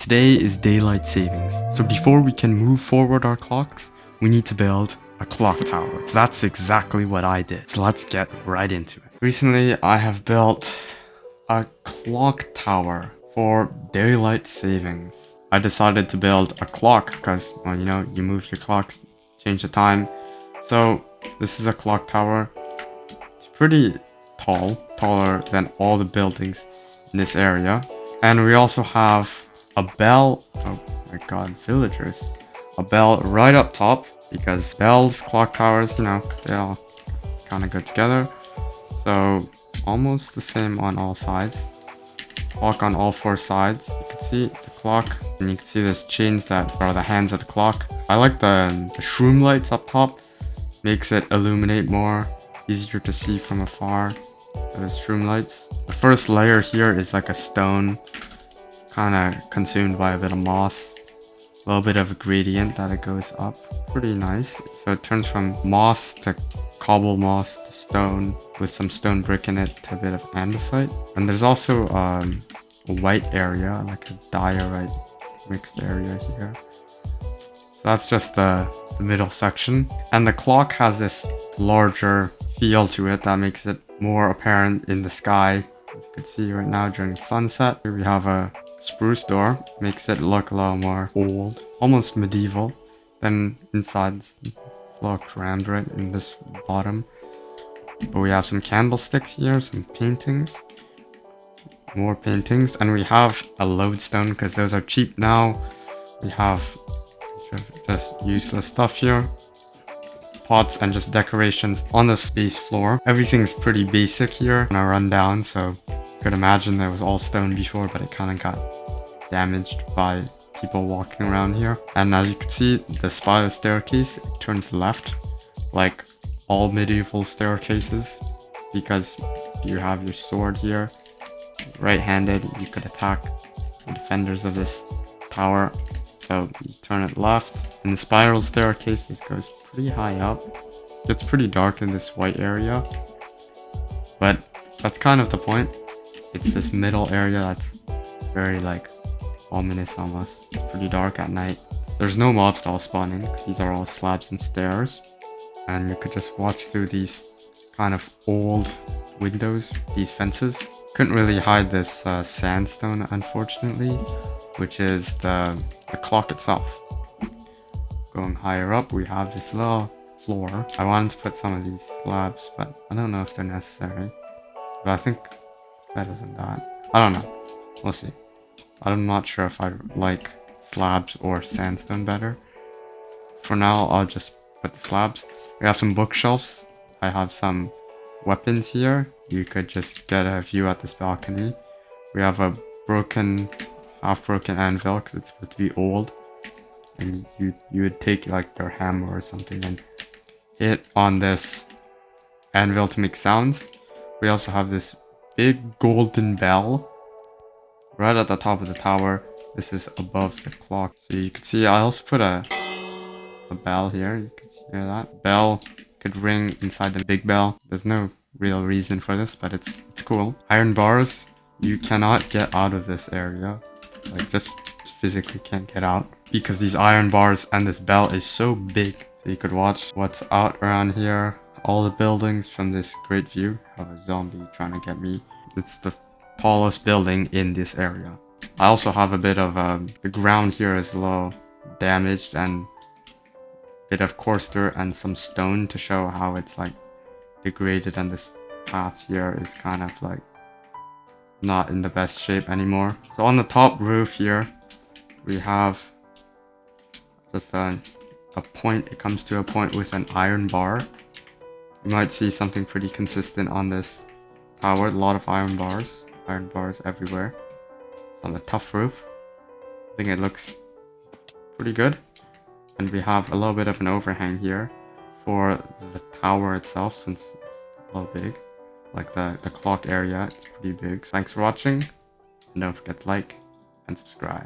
today is daylight savings. So before we can move forward our clocks, we need to build a clock tower. So that's exactly what I did. So let's get right into it. Recently, I have built a clock tower for daylight savings. I decided to build a clock because, well, you know, you move your clocks, change the time. So this is a clock tower. It's pretty tall, taller than all the buildings in this area. And we also have a bell. Oh my god, villagers. A bell right up top because bells, clock towers, you know, they all kind of go together. So almost the same on all sides. Clock on all four sides. You can see the clock, and you can see these chains that are the hands of the clock. I like the shroom lights up top. Makes it illuminate more, easier to see from afar. The shroom lights. The first layer here is like a stone, kind of consumed by a bit of moss. A little bit of a gradient that it goes up. Pretty nice. So it turns from moss to cobble moss to stone with some stone brick in it to a bit of andesite. And there's also a white area, like a diorite mixed area here. So that's just the middle section. And the clock has this larger feel to it that makes it more apparent in the sky. As you can see right now during sunset. Here we have a spruce door, makes it look a lot more old, almost medieval. Then inside it's a little crammed right in this bottom. But we have some candlesticks here, some paintings, more paintings, and we have a lodestone because those are cheap now. We have just useless stuff here, pots and just decorations on this base floor. Everything's pretty basic here in our rundown, so you could imagine that it was all stone before, but it kind of got damaged by people walking around here. And as you can see, the spiral staircase, it turns left like all medieval staircases because you have your sword here. Right-handed, you could attack the defenders of this tower. So you turn it left, and the spiral staircase goes pretty high up. It's pretty dark in this white area, but that's kind of the point. It's this middle area that's very like ominous almost. It's pretty dark at night. There's no mob stall spawning because these are all slabs and stairs, and you could just watch through these kind of old windows, these fences. Couldn't really hide this sandstone, unfortunately, which is the clock itself. Going higher up, we have this little floor. I wanted to put some of these slabs, but I don't know if they're necessary. But I think it's better than that. I don't know. We'll see. I'm not sure if I like slabs or sandstone better. For now, I'll just put the slabs. We have some bookshelves. I have some weapons here. You could just get a view at this balcony. We have a half-broken anvil because it's supposed to be old. And you would take like their hammer or something and hit on this anvil to make sounds. We also have this big golden bell right at the top of the tower. This is above the clock. So you can see I also put a bell here. You can hear that. Bell could ring inside the big bell. There's no real reason for this, but it's cool. Iron bars. You cannot get out of this area. Like, just physically can't get out. Because these iron bars and this bell is so big. So you could watch what's out around here. All the buildings from this great view. I have a zombie trying to get me. It's the tallest building in this area. I also have a bit of the ground here is a little damaged and a bit of coarse dirt and some stone to show how it's like degraded, and this path here is kind of like not in the best shape anymore. So on the top roof here we have just a point. It comes to a point with an iron bar. You might see something pretty consistent on this tower. A lot of iron bars everywhere. It's on the tough roof. I think it looks pretty good. And we have a little bit of an overhang here for the tower itself, since it's a little big. Like the clock area, it's pretty big. So thanks for watching, and don't forget to like and subscribe.